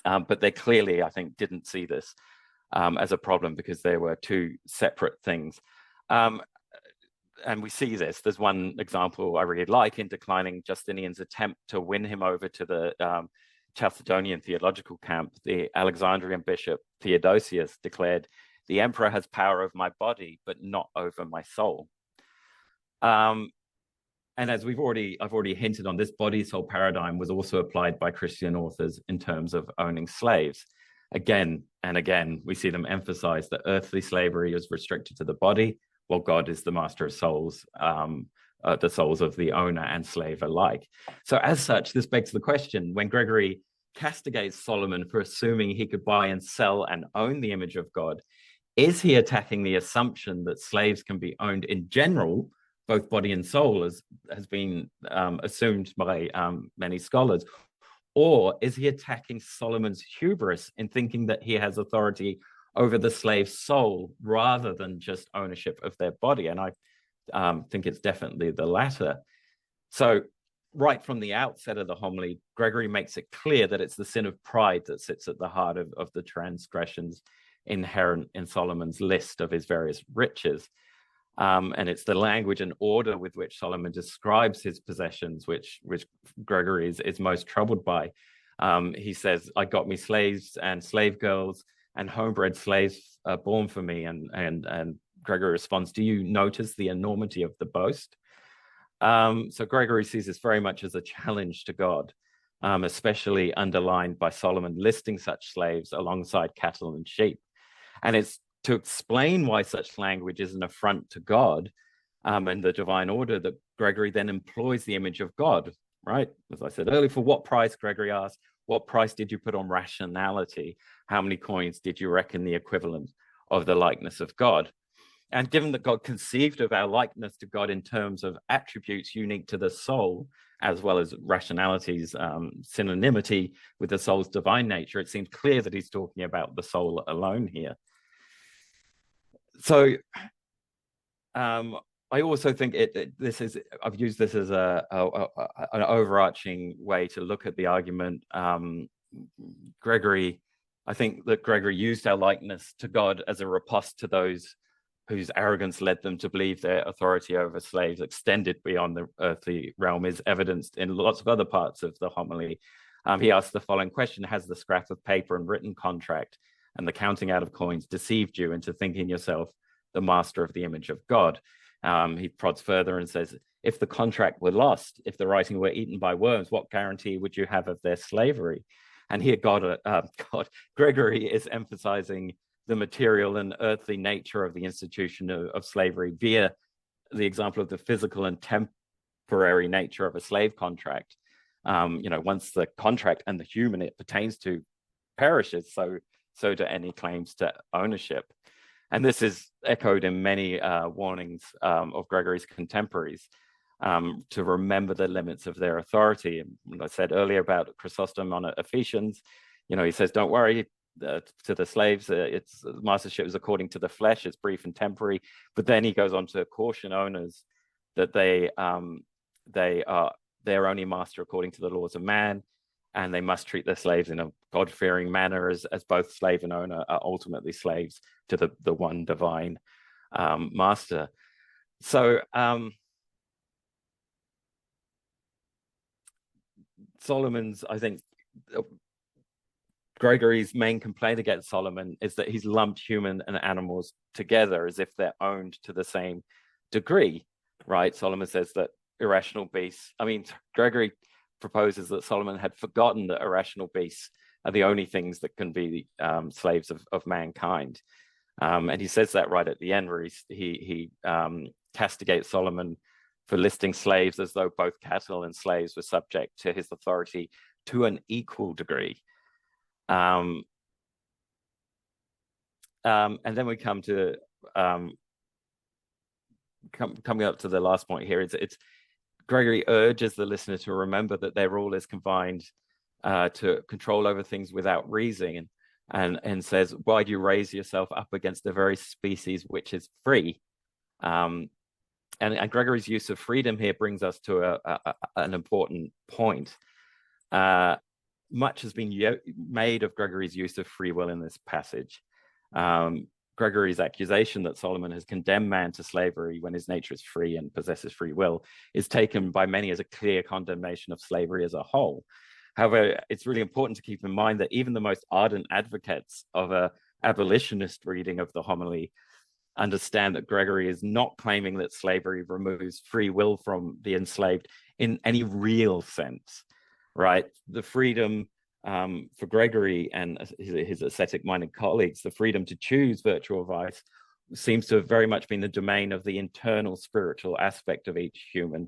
Speaker 2: but they clearly, I think, didn't see this as a problem, because there were two separate things. And we see this. There's one example I really like in declining Justinian's attempt to win him over to the Chalcedonian theological camp. The Alexandrian bishop Theodosius declared, "The emperor has power over my body, but not over my soul." And as I've already hinted on, this body-soul paradigm was also applied by Christian authors in terms of owning slaves. Again and again, we see them emphasize that earthly slavery is restricted to the body, while God is the master of souls, the souls of the owner and slave alike. So as such, this begs the question, when Gregory castigates Solomon for assuming he could buy and sell and own the image of God, is he attacking the assumption that slaves can be owned in general, both body and soul, as has been assumed by many scholars? Or is he attacking Solomon's hubris in thinking that he has authority over the slave's soul rather than just ownership of their body? And I think it's definitely the latter. So right from the outset of the homily, Gregory makes it clear that it's the sin of pride that sits at the heart of the transgressions inherent in Solomon's list of his various riches. And it's the language and order with which Solomon describes his possessions, which Gregory is most troubled by. He says, "I got me slaves and slave girls, and homebred slaves are born for me. And Gregory responds, do you notice the enormity of the boast? So Gregory sees this very much as a challenge to God, especially underlined by Solomon listing such slaves alongside cattle and sheep. And it's to explain why such language is an affront to God and the divine order that Gregory then employs the image of God, right? As I said earlier, for what price, Gregory asked, what price did you put on rationality? How many coins did you reckon the equivalent of the likeness of God? And given that God conceived of our likeness to God in terms of attributes unique to the soul, as well as rationality's synonymity with the soul's divine nature, it seems clear that he's talking about the soul alone here. So I also think I've used this as an overarching way to look at the argument. I think that Gregory used our likeness to God as a riposte to those whose arrogance led them to believe their authority over slaves extended beyond the earthly realm is evidenced in lots of other parts of the homily. He asked the following question: has the scrap of paper and written contract and the counting out of coins deceived you into thinking yourself the master of the image of God? He prods further and says, if the contract were lost, if the writing were eaten by worms, what guarantee would you have of their slavery? And here Gregory is emphasizing the material and earthly nature of the institution of slavery via the example of the physical and temporary nature of a slave contract. Once the contract and the human it pertains to perishes, so do any claims to ownership. And this is echoed in many warnings of Gregory's contemporaries to remember the limits of their authority. And I said earlier about Chrysostom on Ephesians, he says, don't worry, to the slaves, its mastership is according to the flesh, it's brief and temporary. But then he goes on to caution owners that they are their only master according to the laws of man, and they must treat their slaves in a God-fearing manner, as both slave and owner are ultimately slaves to the one divine master. So Solomon's, I think, Gregory's main complaint against Solomon is that he's lumped human and animals together as if they're owned to the same degree, right? Solomon says that Gregory proposes that Solomon had forgotten that irrational beasts are the only things that can be slaves of mankind. And he says that right at the end, where he castigates Solomon for listing slaves as though both cattle and slaves were subject to his authority to an equal degree. And then we come to coming up to the last point here. It's Gregory urges the listener to remember that their rule is confined to control over things without reason, and says, why do you raise yourself up against the very species which is free? And Gregory's use of freedom here brings us to an important point. Much has been made of Gregory's use of free will in this passage. Gregory's accusation that Solomon has condemned man to slavery when his nature is free and possesses free will is taken by many as a clear condemnation of slavery as a whole. However, it's really important to keep in mind that even the most ardent advocates of an abolitionist reading of the homily understand that Gregory is not claiming that slavery removes free will from the enslaved in any real sense, right? The freedom for Gregory and his ascetic-minded colleagues, the freedom to choose virtue or vice seems to have very much been the domain of the internal spiritual aspect of each human.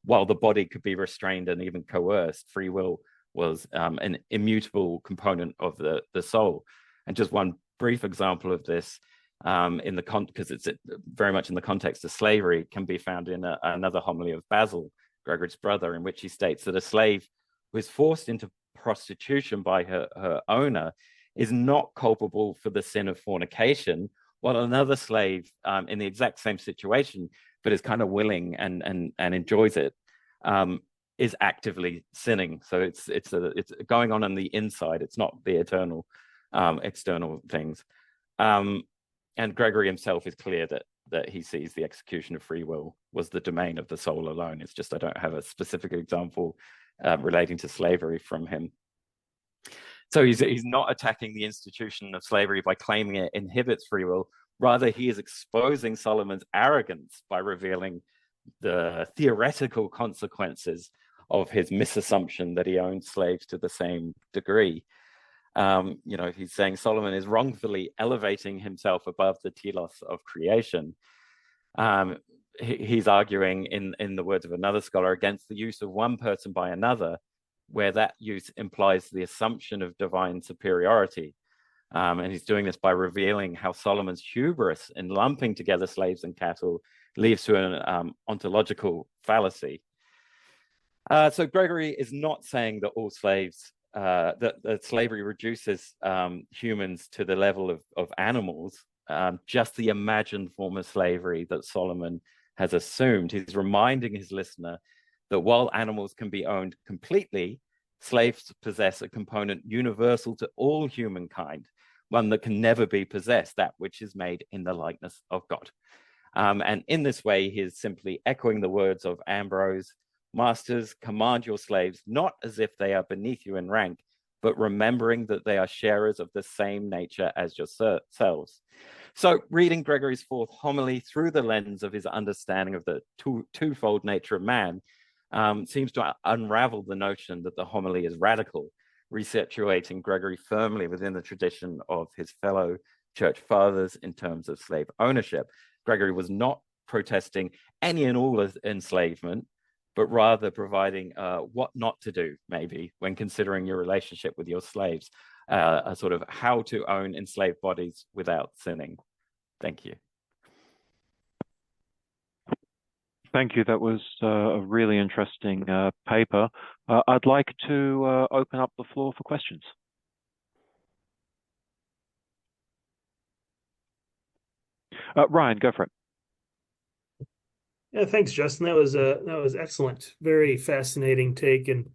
Speaker 2: While the body could be restrained and even coerced, free will was an immutable component of the soul. And just one brief example of this, because it's very much in the context of slavery, can be found in another homily of Basil, Gregory's brother, in which he states that a slave who is forced into prostitution by her owner is not culpable for the sin of fornication, while another slave in the exact same situation, but is kind of willing and enjoys it, is actively sinning. So it's going on the inside. It's not the eternal external things. And Gregory himself is clear that he sees the execution of free will was the domain of the soul alone. It's just I don't have a specific example relating to slavery from him. So he's not attacking the institution of slavery by claiming it inhibits free will. Rather, he is exposing Solomon's arrogance by revealing the theoretical consequences of his misassumption that he owned slaves to the same degree. He's saying Solomon is wrongfully elevating himself above the telos of creation. He's arguing, in the words of another scholar, against the use of one person by another, where that use implies the assumption of divine superiority. And he's doing this by revealing how Solomon's hubris in lumping together slaves and cattle leads to an ontological fallacy. So Gregory is not saying that all slaves, that slavery reduces humans to the level of animals, just the imagined form of slavery that Solomon has assumed. He's reminding his listener that while animals can be owned completely, slaves possess a component universal to all humankind, one that can never be possessed, that which is made in the likeness of God. And in this way, he is simply echoing the words of Ambrose: "Masters, command your slaves, not as if they are beneath you in rank, but remembering that they are sharers of the same nature as yourselves." So reading Gregory's fourth homily through the lens of his understanding of the twofold nature of man seems to unravel the notion that the homily is radical, resituating Gregory firmly within the tradition of his fellow church fathers in terms of slave ownership. Gregory was not protesting any and all enslavement, but rather providing what not to do, maybe, when considering your relationship with your slaves, a sort of how to own enslaved bodies without sinning. Thank you.
Speaker 1: Thank you. That was a really interesting paper. I'd like to open up the floor for questions. Ryan, go for it.
Speaker 3: Yeah, thanks, Justin. That was excellent. Very fascinating take, and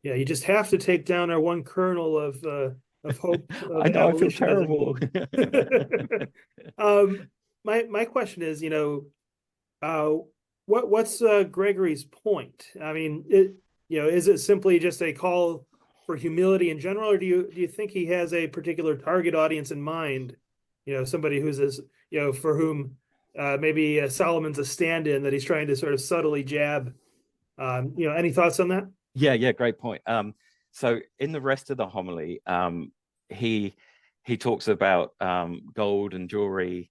Speaker 3: yeah, you just have to take down our one kernel of hope. Of
Speaker 2: I know, I feel terrible.
Speaker 3: My question is, what's Gregory's point? I mean, is it simply just a call for humility in general, or do you think he has a particular target audience in mind? Somebody who's for whom maybe Solomon's a stand-in that he's trying to sort of subtly jab. Any thoughts on that?
Speaker 2: Yeah, great point. So in the rest of the homily, he talks about gold and jewelry,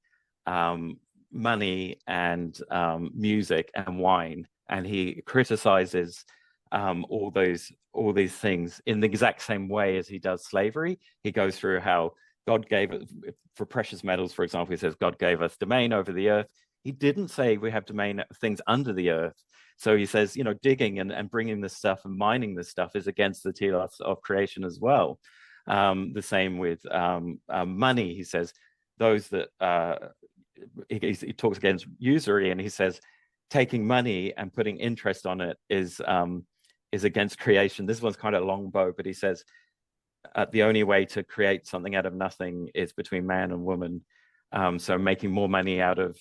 Speaker 2: money and music and wine, and he criticizes all these things in the exact same way as he does slavery. He goes through how God gave it for precious metals, for example. He says God gave us domain over the earth. He didn't say we have domain things under the earth. So he says, digging and bringing this stuff and mining this stuff is against the telos of creation as well. The same with money. He says those that he talks against usury, and he says taking money and putting interest on it is against creation. This one's kind of a long bow, but he says the only way to create something out of nothing is between man and woman. So making more money out of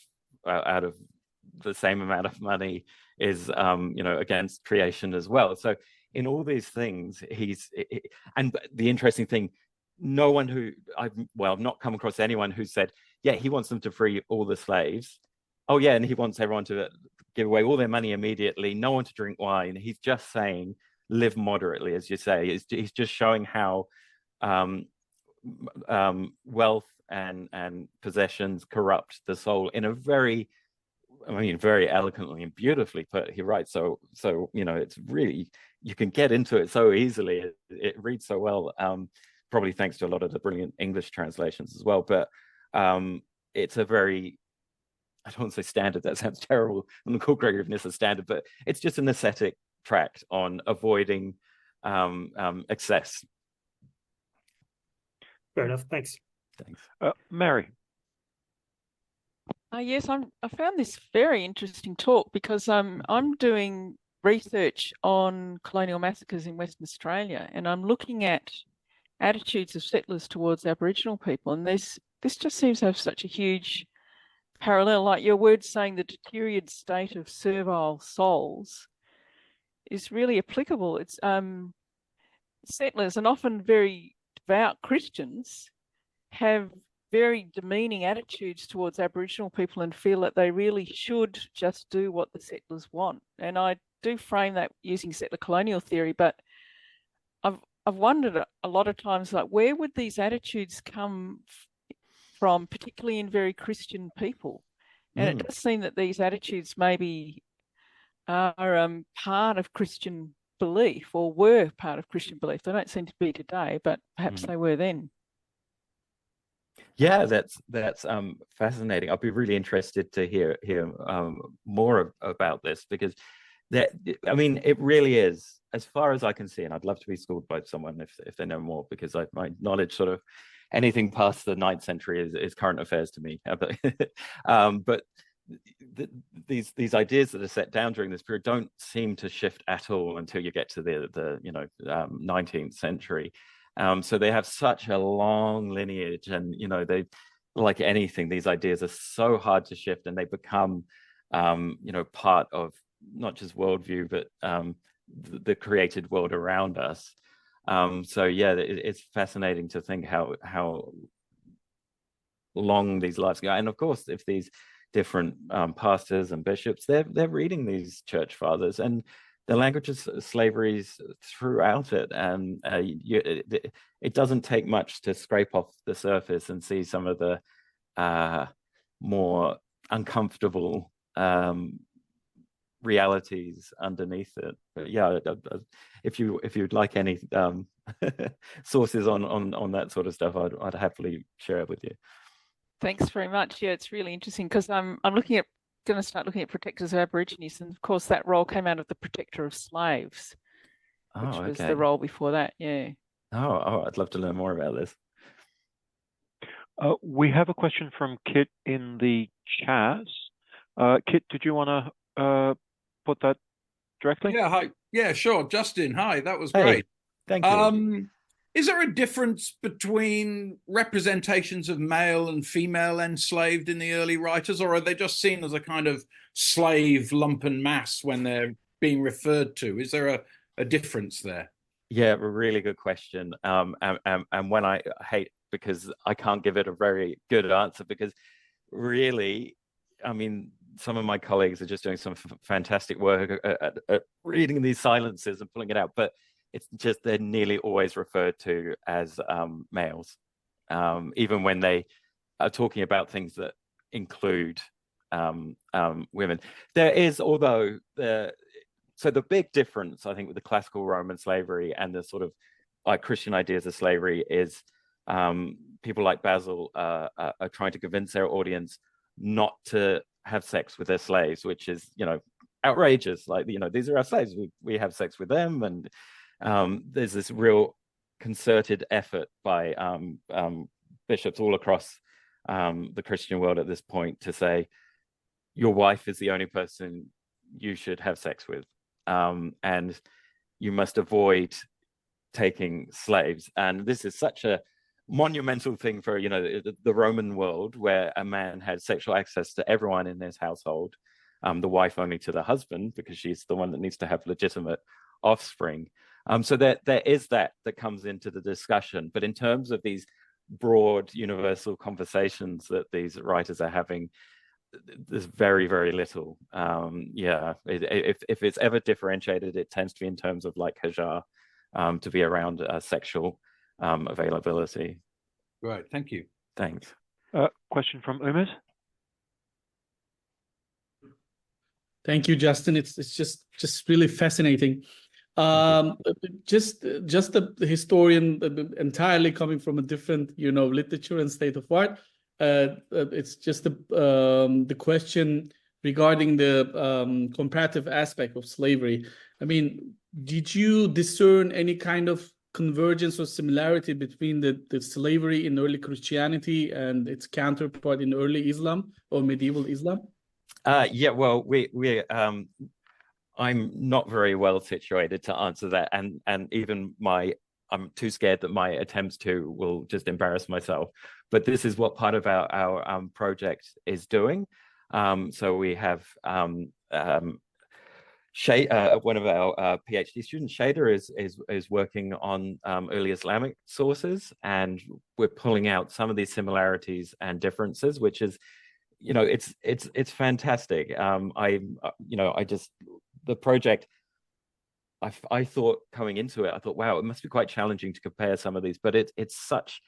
Speaker 2: the same amount of money is against creation as well. So in all these things, and the interesting thing, no one who I've not come across anyone who said, yeah, he wants them to free all the slaves. Oh yeah, and he wants everyone to give away all their money immediately, no one to drink wine. He's just saying live moderately, as you say. He's just showing how wealth and possessions corrupt the soul in a very eloquently and beautifully put. He writes so it's really, you can get into it so easily. It reads so well, probably thanks to a lot of the brilliant English translations as well. But it's a very, I don't want to say standard, that sounds terrible. I'm going to call Gregory of Nyssa standard, but it's just an ascetic tract on avoiding excess.
Speaker 3: Fair enough. Thanks.
Speaker 1: Mary.
Speaker 4: Yes, I found this very interesting talk because I'm doing research on colonial massacres in Western Australia, and I'm looking at attitudes of settlers towards Aboriginal people, and this just seems to have such a huge parallel. Like your words saying the deteriorated state of servile souls is really applicable. It's settlers, and often very devout Christians have very demeaning attitudes towards Aboriginal people and feel that they really should just do what the settlers want. And I do frame that using settler colonial theory, but I've wondered a lot of times, like, where would these attitudes come from, particularly in very Christian people? And it does seem that these attitudes maybe are part of Christian belief, or were part of Christian belief. They don't seem to be today, but perhaps they were then.
Speaker 2: Yeah, that's fascinating. I'll be really interested to hear more about this, because I mean, it really is, as far as I can see, and I'd love to be schooled by someone if they know more, because my knowledge, sort of anything past the 9th century is current affairs to me. But these ideas that are set down during this period don't seem to shift at all until you get to the 19th century. So they have such a long lineage, and they, like anything, these ideas are so hard to shift, and they become part of not just worldview, but the created world around us. So yeah, it's fascinating to think how long these lives go. And of course, if these different pastors and bishops, they're reading these church fathers, and the language of slavery is throughout it, and it doesn't take much to scrape off the surface and see some of the more uncomfortable realities underneath it. But yeah, if you'd like any sources on that sort of stuff, I'd happily share it with you.
Speaker 4: Thanks very much. Yeah, it's really interesting, because I'm going to start looking at protectors of Aborigines, and of course that role came out of the protector of slaves, which was the role before that. Yeah. Oh,
Speaker 2: I'd love to learn more about this.
Speaker 1: We have a question from Kit in the chat. Kit, did you want to put that directly?
Speaker 5: Yeah, hi. Yeah, sure. Justin, hi. That was great.
Speaker 2: Thank you.
Speaker 5: Is there a difference between representations of male and female enslaved in the early writers, or are they just seen as a kind of slave lumpen mass when they're being referred to? Is there a difference there?
Speaker 2: Yeah, a really good question. And when I hate, because I can't give it a very good answer, because really, I mean, some of my colleagues are just doing some fantastic work at reading these silences and pulling it out, but it's just they're nearly always referred to as males, even when they are talking about things that include women. There is, although, so the big difference, I think, with the classical Roman slavery and the sort of like Christian ideas of slavery is people like Basil are trying to convince their audience not to have sex with their slaves, which is, outrageous. Like, these are our slaves. We have sex with them, and there's this real concerted effort by bishops all across the Christian world at this point to say, your wife is the only person you should have sex with, and you must avoid taking slaves. And this is such a monumental thing for the Roman world, where a man had sexual access to everyone in his household, the wife only to the husband, because she's the one that needs to have legitimate offspring. So there is that comes into the discussion. But in terms of these broad universal conversations that these writers are having, there's very, very little. If it's ever differentiated, it tends to be in terms of like hajar, to be around sexual availability.
Speaker 5: Right, thank you.
Speaker 1: Thanks. Question from Umar.
Speaker 6: Thank you, Justin. It's just really fascinating. Just the historian entirely coming from a different literature and state of art. It's just the question regarding the comparative aspect of slavery. I mean, did you discern any kind of convergence or similarity between the slavery in early Christianity and its counterpart in early Islam or medieval Islam?
Speaker 2: Well, I'm not very well situated to answer that, and even I'm too scared that my attempts to will just embarrass myself. But this is what part of our project is doing. So we have one of our PhD students, Shader, is working on early Islamic sources, and we're pulling out some of these similarities and differences, which is, it's fantastic. The project, I thought coming into it, I thought, wow, it must be quite challenging to compare some of these, but it's such,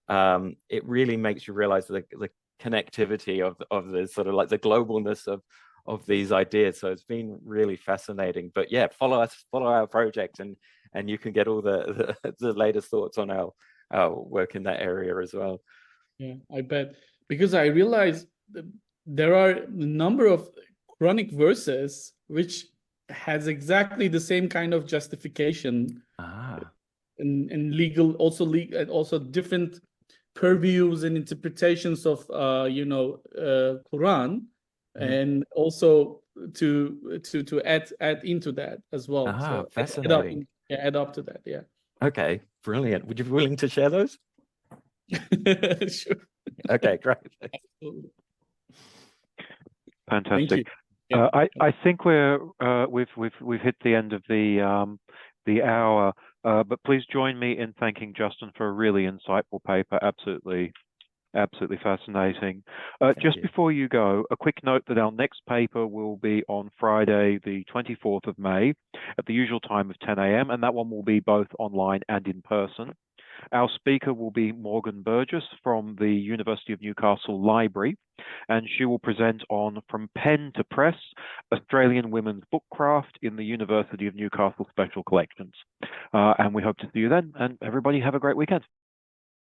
Speaker 2: it really makes you realize the connectivity of this sort of like the globalness of these ideas. So it's been really fascinating. But yeah, follow our project, and you can get all the latest thoughts on our work in that area as well.
Speaker 6: Yeah, I bet, because I realized there are a number of Quranic verses which has exactly the same kind of justification and legal, also different purviews and interpretations of Quran, and also to add into that as well. So
Speaker 2: fascinating.
Speaker 6: Add up to that. Yeah.
Speaker 2: Okay, brilliant. Would you be willing to share those?
Speaker 6: Sure.
Speaker 2: Okay, great.
Speaker 6: Absolutely.
Speaker 1: Fantastic.
Speaker 6: Yeah.
Speaker 1: I think we've hit the end of the hour, but please join me in thanking Justin for a really insightful paper. Absolutely fascinating. Just before you go, a quick note that our next paper will be on Friday, the 24th of May, at the usual time of 10 a.m., and that one will be both online and in person. Our speaker will be Morgan Burgess from the University of Newcastle Library, and she will present on From Pen to Press, Australian Women's Bookcraft in the University of Newcastle Special Collections. And we hope to see you then, and everybody have a great weekend.